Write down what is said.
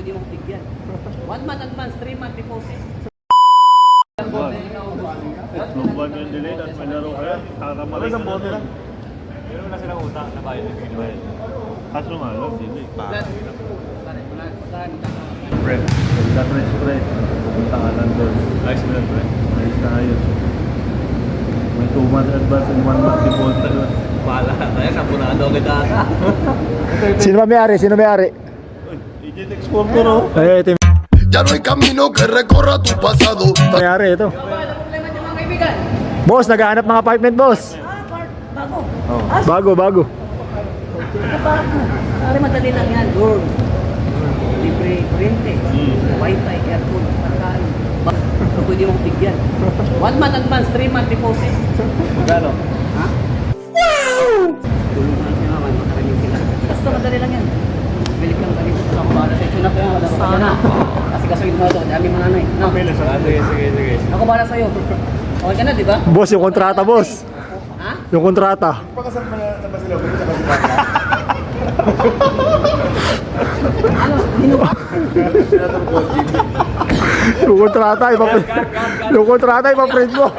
pwede mong bigyan. 1 month advance, 3 month deposit. Nung yung delay at may laro kaya, kakamarin ka bote lang. Meron na silang utang na bayad ng pinibay. Kaso nga lang, hindi. Pre. Pagka-press pre, pumunta ka lang doon. Ayos mo lang, pre. Ayos na ayos. May 2 months advance and 1 month deposit doon. Bahala tayo, napunado agad ata. Sino ba may-ari? Sino may-ari? Uy, Agent Exporter oh. Eh, ito yung Ya no hay camino que recorra tu pasado. may-ari ito. Ano ba problema niyo mga kaibigan? Boss, naghahanap ng apartment, boss. Bago. Bago. Bago. Pare, madali lang yan. Dorm. Libre kuryente. Wi-Fi, aircon, pagkain. So, pwede mong bigyan. 1 month advance, 3 month deposit. Magkano? Ha? Tulungan si mama, makaraming sila. Basta madali lang yan. Bili kang ganito. Ako bahala sa ito na kaya. Sana. Kasi gasuin mo ito. Dami mga nanay. No? Sige. Ako bahala sa'yo. Okay ka na, di ba? Boss, yung kontrata, boss. Ha? Yung kontrata. Ano? Nino ba? Yung kontrata, ipa-print mo.